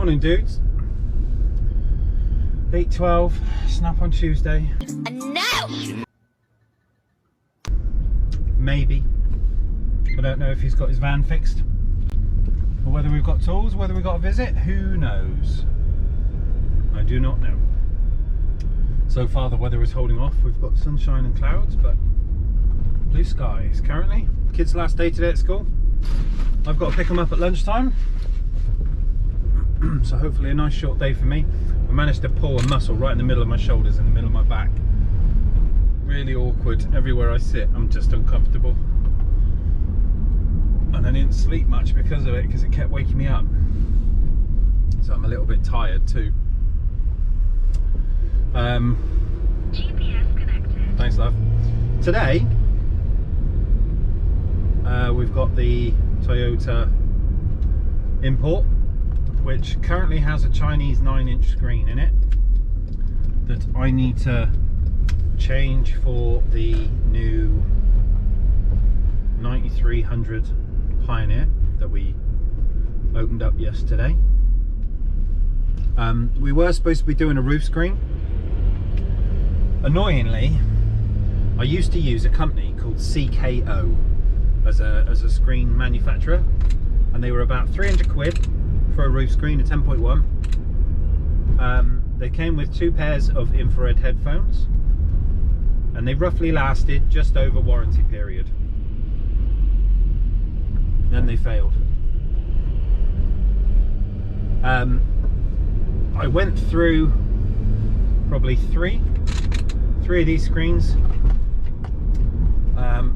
Morning dudes. 8:12, snap on Tuesday. No! Maybe. I don't know if he's got his van fixed. Or whether we've got tools, whether we've got a visit, who knows? I do not know. So far the weather is holding off. We've got sunshine and clouds, but blue skies currently. Kids' last day today at school. I've got to pick them up at lunchtime. So hopefully a nice short day for me. I managed to pull a muscle right in the middle of my shoulders, in the middle of my back. Really awkward. Everywhere I sit, I'm just uncomfortable. And I didn't sleep much because of it, because it kept waking me up. So I'm a little bit tired too. GPS connected. Thanks, love. Today, we've got the Toyota Import, which currently has a Chinese 9-inch screen in it that I need to change for the new 9300 Pioneer that we opened up yesterday. We were supposed to be doing a roof screen. Annoyingly, I used to use a company called CKO as a screen manufacturer, and they were about 300 quid for a roof screen, a 10.1. They came with 2 pairs of infrared headphones, and they roughly lasted just over warranty period. Then they failed. I went through probably three of these screens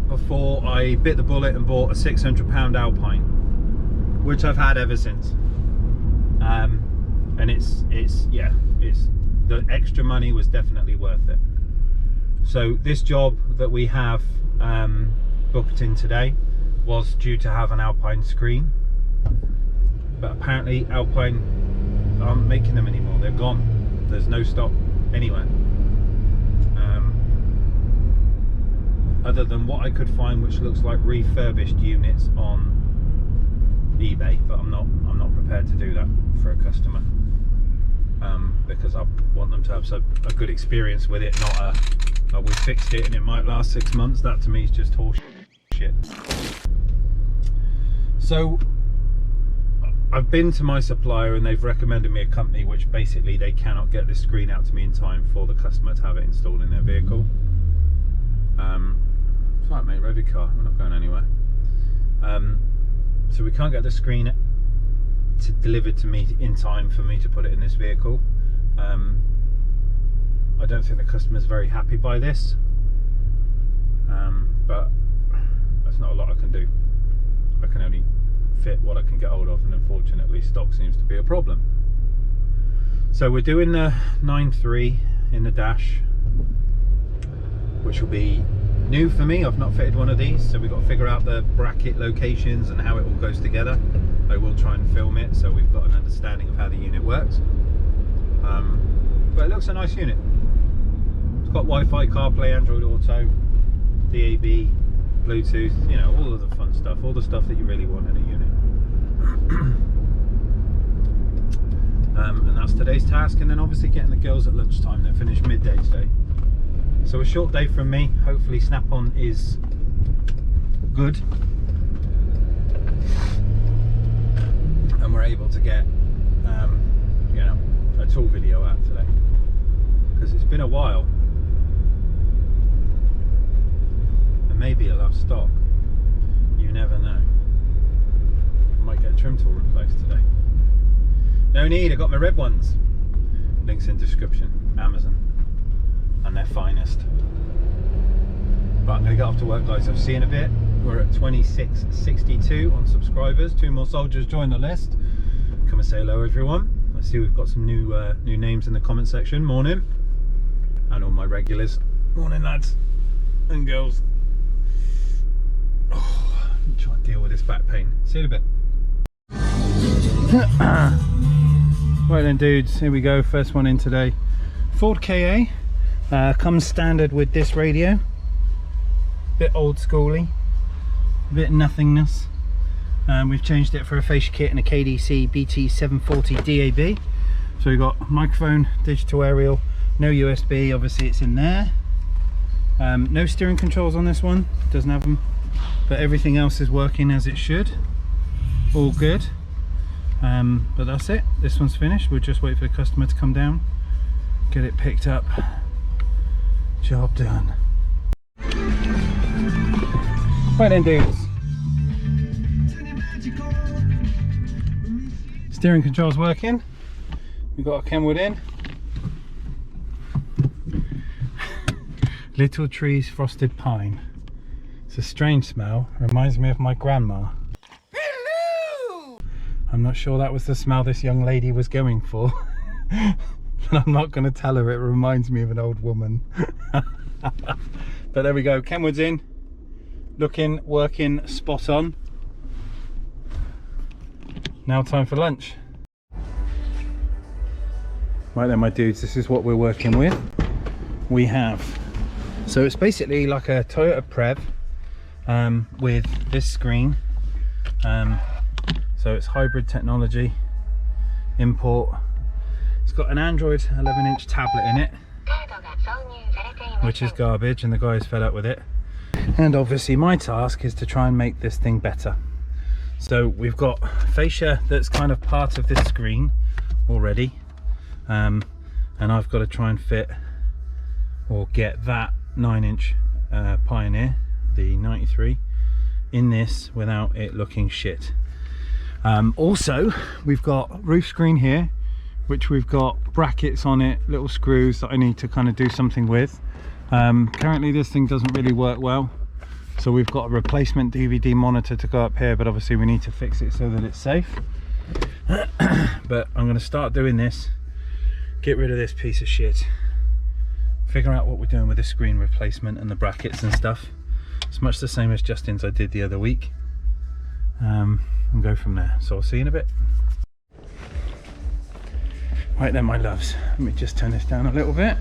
before I bit the bullet and bought a £600 Alpine, which I've had ever since. And it's the extra money was definitely worth it. So this job that we have booked in today was due to have an Alpine screen, but apparently Alpine aren't making them anymore. They're gone. There's no stock anywhere, other than what I could find, which looks like refurbished units on eBay. But I'm not prepared to do that for a customer, because I want them to have a good experience with it, not a we fixed it and it might last 6 months. That to me is just horse shit. So I've been to my supplier and they've recommended me a company which basically they cannot get this screen out to me in time for the customer to have it installed in their vehicle. It's alright mate, rev your car, we're not going anywhere. So we can't get the screen delivered to me in time for me to put it in this vehicle. I don't think the customer's very happy by this, but there's not a lot I can do. I can only fit what I can get hold of, and unfortunately stock seems to be a problem. So we're doing the 9.3 in the dash, which will be new for me. I've not fitted one of these, so we've got to figure out the bracket locations and how it all goes together. I will try and film it so we've got an understanding of how the unit works. But it looks a nice unit. It's got Wi-Fi, CarPlay, Android Auto, DAB, Bluetooth, you know, all of the fun stuff, all the stuff that you really want in a unit. And that's today's task, and then obviously getting the girls at lunchtime. They're finished midday today. So a short day from me. Hopefully Snap-on is good and we're able to get you know, a tool video out today, because it's been a while. Maybe it'll have stock, you never know. I might get a trim tool replaced today. No need, I got my red ones. Links in description, Amazon, and their finest. But I'm going to get off to work, guys. I've seen a bit. We're at 2662 on subscribers. 2 more soldiers join the list. Come and say hello, everyone. I see we've got some new names in the comment section. Morning. And all my regulars. Morning, lads and girls. Oh, I'm trying to deal with this back pain. See you in a bit. Right then dudes, here we go. First one in today. Ford KA. Comes standard with this radio. Bit old schooly. Bit nothingness. We've changed it for a fascia kit and a KDC BT740 DAB. So we've got microphone, digital aerial, no USB, obviously it's in there. No steering controls on this one, doesn't have them, but everything else is working as it should. All good. But that's it, this one's finished. We'll just wait for the customer to come down, get it picked up, job done. Right then dudes, steering control's working, we've got a Kenwood in. Little Trees Frosted Pine. It's a strange smell, reminds me of my grandma. Hello! I'm not sure that was the smell this young lady was going for. But I'm not going to tell her it reminds me of an old woman. But there we go, Kenwood's in. Looking, working, spot on. Now time for lunch. Right then my dudes, this is what we're working with. We have, so it's basically like a Toyota Prev with this screen. So it's hybrid technology, import. It's got an Android 11-inch tablet in it, which is garbage and the guy's fed up with it. And obviously my task is to try and make this thing better. So we've got fascia that's kind of part of this screen already, and I've got to try and fit or get that 9-inch Pioneer, the 93, in this without it looking shit. Also we've got roof screen here, which we've got brackets on it, little screws that I need to kind of do something with. Currently this thing doesn't really work well, so we've got a replacement DVD monitor to go up here, but obviously we need to fix it so that it's safe. But I'm going to start doing this, get rid of this piece of shit, figure out what we're doing with the screen replacement and the brackets and stuff. It's much the same as Justin's I did the other week, and go from there. So I'll see you in a bit. Right then my loves, let me just turn this down a little bit.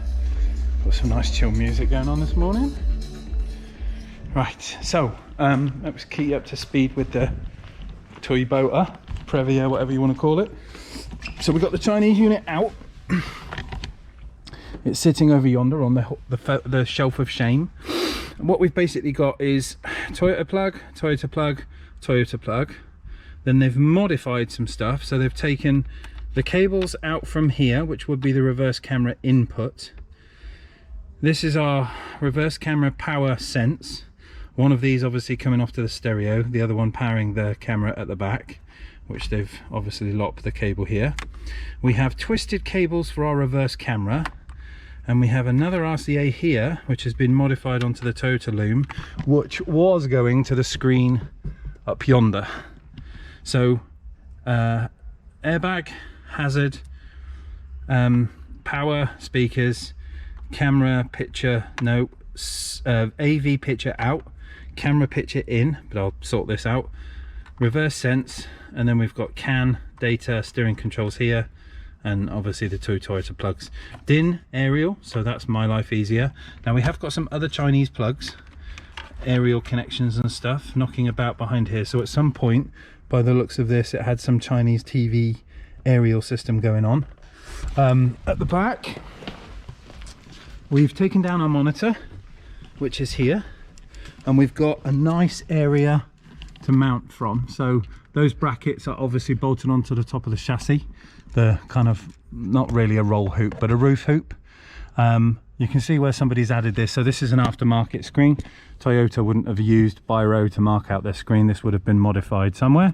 Got some nice chill music going on this morning. Right, so that was key up to speed with the Toyota Previa, whatever you want to call it. So we got the Chinese unit out. It's sitting over yonder on the shelf of shame. And what we've basically got is Toyota plug, Toyota plug, Toyota plug. Then they've modified some stuff, so they've taken the cables out from here, which would be the reverse camera input. This is our reverse camera power sense. One of these obviously coming off to the stereo, the other one powering the camera at the back, which they've obviously lopped the cable here. We have twisted cables for our reverse camera, and we have another RCA here which has been modified onto the Toyota Loom, which was going to the screen up yonder. So airbag, hazard, power, speakers, camera, picture, no, AV picture out, camera picture in, but I'll sort this out, reverse sense, and then we've got CAN, data, steering controls here, and obviously the two Toyota plugs. DIN aerial, so that's my life easier. Now we have got some other Chinese plugs, aerial connections and stuff knocking about behind here, so at some point, by the looks of this, it had some Chinese TV aerial system going on. At the back we've taken down our monitor, which is here, and we've got a nice area to mount from. So those brackets are obviously bolted onto the top of the chassis, the kind of, not really a roll hoop but a roof hoop. You can see where somebody's added this. So this is an aftermarket screen. Toyota wouldn't have used Biro to mark out their screen. This would have been modified somewhere.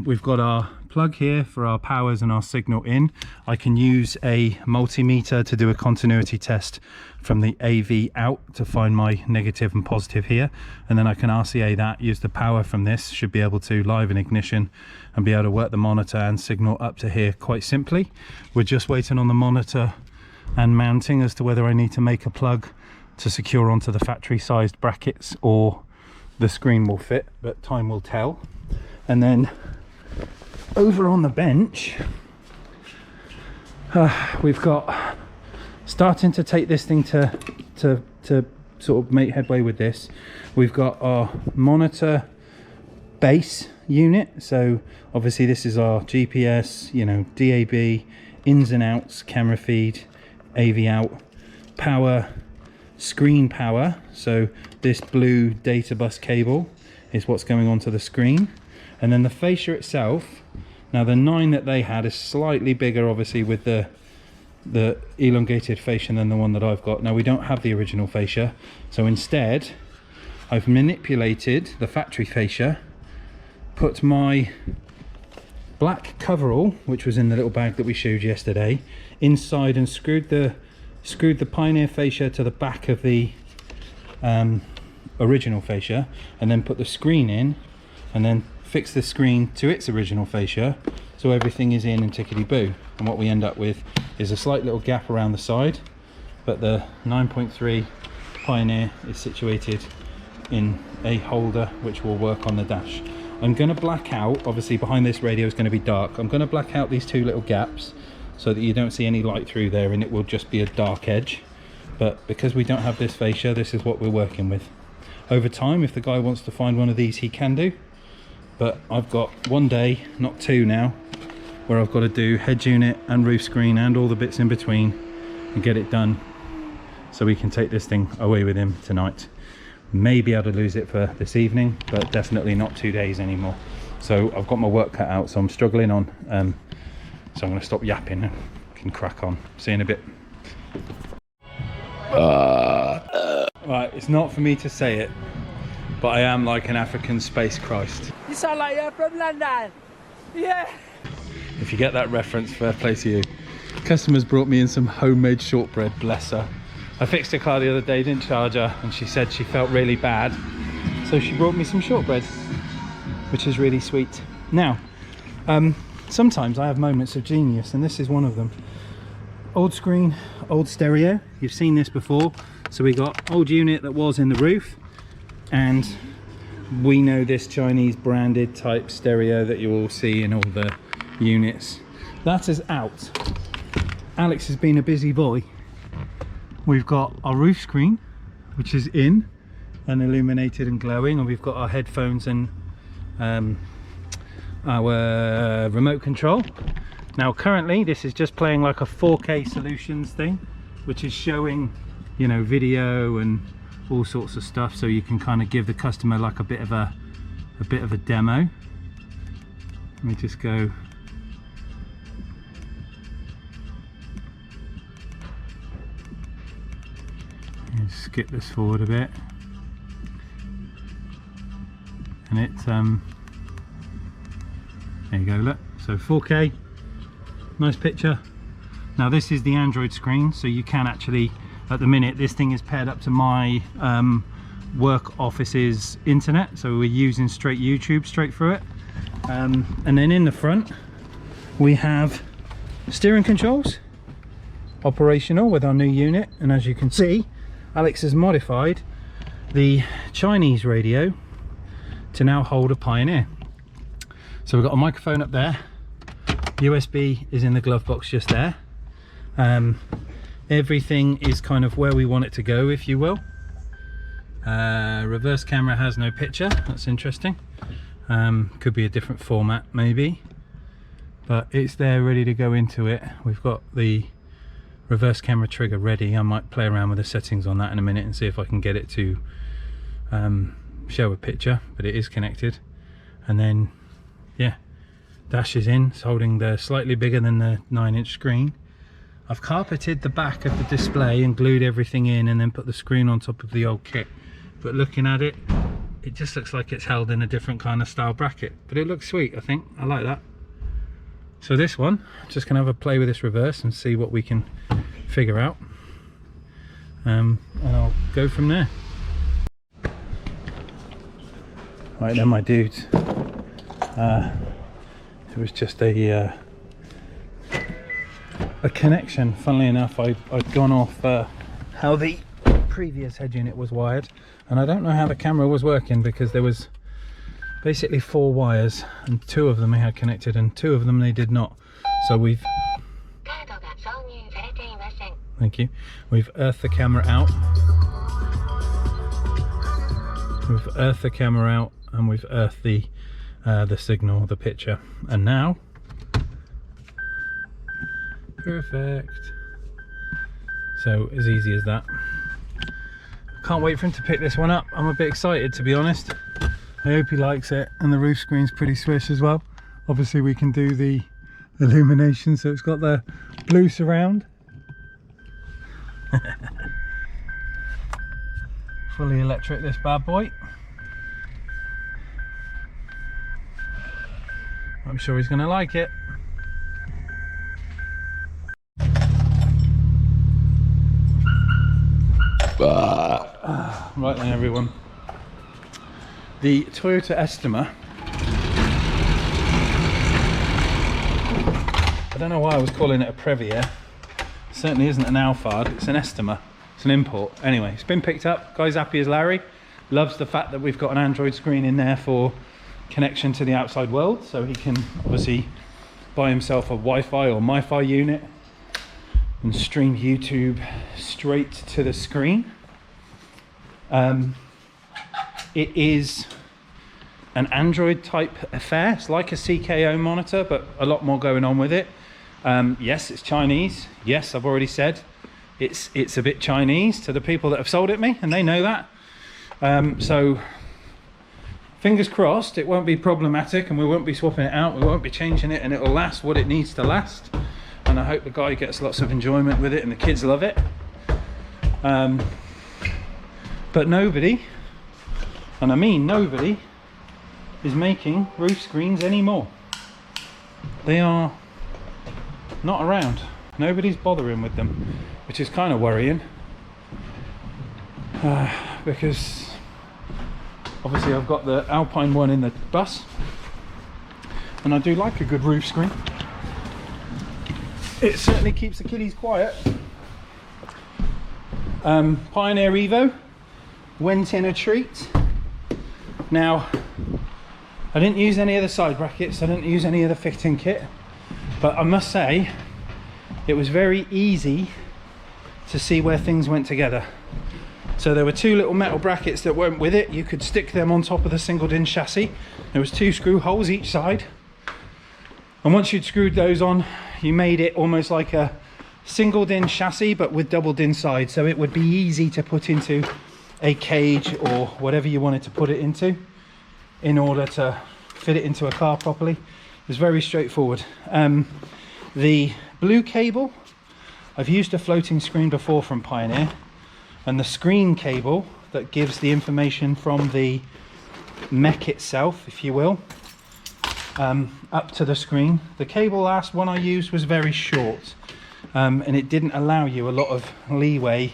We've got our plug here for our powers and our signal in. I can use a multimeter to do a continuity test from the AV out to find my negative and positive here, and then I can RCA that, use the power from this, should be able to live in ignition and be able to work the monitor and signal up to here quite simply. We're just waiting on the monitor and mounting as to whether I need to make a plug to secure onto the factory sized brackets or the screen will fit, but time will tell. And then over on the bench we've got, starting to take this thing to sort of make headway with this, we've got our monitor base unit. So obviously this is our GPS, you know, DAB, ins and outs, camera feed, AV out, power, screen power. So this blue data bus cable is what's going onto the screen. And then the fascia itself, now the 9 that they had is slightly bigger, obviously, with the elongated fascia than the one that I've got. Now we don't have the original fascia, so instead I've manipulated the factory fascia, put my black coverall, which was in the little bag that we showed yesterday, inside, and screwed the Pioneer fascia to the back of the original fascia, and then put the screen in, and then fix the screen to its original fascia, so everything is in and tickety-boo. And what we end up with is a slight little gap around the side, but the 9.3 Pioneer is situated in a holder which will work on the dash. I'm going to black out, obviously behind this radio is going to be dark, I'm going to black out these 2 little gaps so that you don't see any light through there, and it will just be a dark edge. But because we don't have this fascia, this is what we're working with. Over time, if the guy wants to find one of these, he can do. But I've got 1 day, not 2 now, where I've got to do head unit and roof screen and all the bits in between and get it done, so we can take this thing away with him tonight. Maybe able to lose it for this evening, but definitely not 2 days anymore. So I've got my work cut out, so I'm struggling on. So I'm going to stop yapping and can crack on. See you in a bit. Right, it's not for me to say it, but I am like an African space Christ. You sound like you're from London. Yeah. If you get that reference, fair play to you. Customers brought me in some homemade shortbread, bless her. I fixed her car the other day, didn't charge her, and she said she felt really bad, so she brought me some shortbread, which is really sweet. Now, sometimes I have moments of genius, and this is one of them. Old screen, old stereo. You've seen this before. So we got old unit that was in the roof, and we know this Chinese branded type stereo that you all see in all the units. That is out. Alex has been a busy boy. We've got our roof screen, which is in and illuminated and glowing, and we've got our headphones and our remote control. Now currently this is just playing like a 4K solutions thing, which is showing, you know, video and all sorts of stuff, so you can kind of give the customer like a bit of a demo. Let me just go. Skip this forward a bit, and it there you go, look, so 4K, nice picture. Now this is the Android screen, so you can actually, at the minute this thing is paired up to my work office's internet, so we're using straight YouTube straight through it. And then in the front we have steering controls, operational with our new unit, and as you can see, Alex has modified the Chinese radio to now hold a Pioneer. So we've got a microphone up there, USB is in the glove box just there. Everything is kind of where we want it to go, if you will. Reverse camera has no picture, that's interesting. Could be a different format maybe, but it's there ready to go into it. We've got the reverse camera trigger ready. I might play around with the settings on that in a minute and see if I can get it to show a picture, but it is connected. And then yeah, dash is in, it's holding the slightly bigger than the 9-inch screen. I've carpeted the back of the display and glued everything in, and then put the screen on top of the old kit, but looking at it, it just looks like it's held in a different kind of style bracket, but it looks sweet. I think I like that. So this one, just gonna have a play with this reverse and see what we can figure out, and I'll go from there. Right then, my dudes, it was just a connection. Funnily enough, I'd gone off how the previous head unit was wired, and I don't know how the camera was working, because there was basically 4 wires, and 2 of them they had connected and 2 of them they did not. So we've, thank you, we've earthed the camera out. We've earthed the camera out, and we've earthed the the signal, the picture. And now, perfect. So as easy as that. Can't wait for him to pick this one up. I'm a bit excited, to be honest. I hope he likes it, and the roof screen's pretty swish as well. Obviously we can do the illumination, so it's got the blue surround. Fully electric, this bad boy. I'm sure he's going to like it. Right then everyone, the Toyota Estima, I don't know why I was calling it a Previa. It certainly isn't an Alphard, it's an Estima, it's an import. Anyway, it's been picked up, guy's happy as Larry, loves the fact that we've got an Android screen in there for connection to the outside world, so he can obviously buy himself a Wi-Fi or Mi-Fi unit and stream YouTube straight to the screen. It is an Android type affair. It's like a CKO monitor, but a lot more going on with it. Yes, it's Chinese. Yes, I've already said it's a bit Chinese to the people that have sold it me, and they know that. So fingers crossed it won't be problematic, and we won't be swapping it out, we won't be changing it, and it'll last what it needs to last. And I hope the guy gets lots of enjoyment with it and the kids love it. But nobody, and I mean nobody, is making roof screens anymore. They are not around. Nobody's bothering with them, which is kind of worrying, because obviously I've got the Alpine one in the bus, and I do like a good roof screen. It certainly keeps the kiddies quiet. Pioneer Evo went in a treat. Now, I didn't use any of the side brackets, I didn't use any of the fitting kit, but I must say it was very easy to see where things went together. So there were two little metal brackets that went with it. You could stick them on top of the single DIN chassis. There was two screw holes each side, and once you'd screwed those on, you made it almost like a single DIN chassis but with double DIN sides, so it would be easy to put into a cage or whatever you wanted to put it into in order to fit it into a car properly. It was very straightforward. The blue cable, I've used a floating screen before from Pioneer, and the screen cable that gives the information from the mech itself, if you will, up to the screen. The cable last one I used was very short, and it didn't allow you a lot of leeway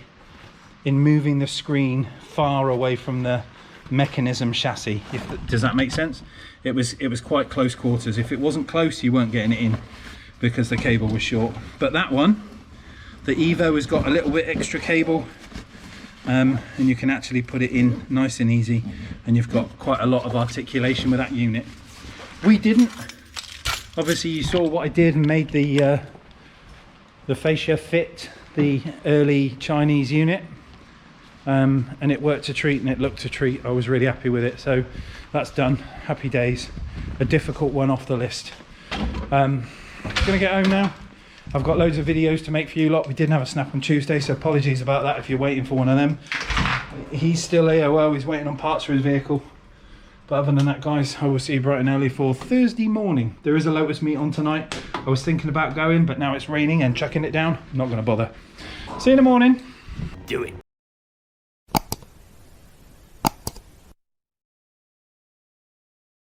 in moving the screen far away from the mechanism chassis. Does that make sense? It was quite close quarters. If it wasn't close, you weren't getting it in because the cable was short. But that one, the Evo, has got a little bit extra cable, and you can actually put it in nice and easy, and you've got quite a lot of articulation with that unit. We didn't. Obviously you saw what I did and made the fascia fit the early Chinese unit, and it worked a treat and it looked a treat. I was really happy with it, so that's done. Happy days. A difficult one off the list. Gonna get home now. I've got loads of videos to make for you lot. We didn't have a snap on Tuesday, so apologies about that if you're waiting for one of them. He's still AOL, he's waiting on parts for his vehicle. But other than that, guys, I will see you bright and early for Thursday morning. There is a Lotus meet on tonight. I was thinking about going, but now it's raining and chucking it down. I'm not going to bother. See you in the morning. Do it.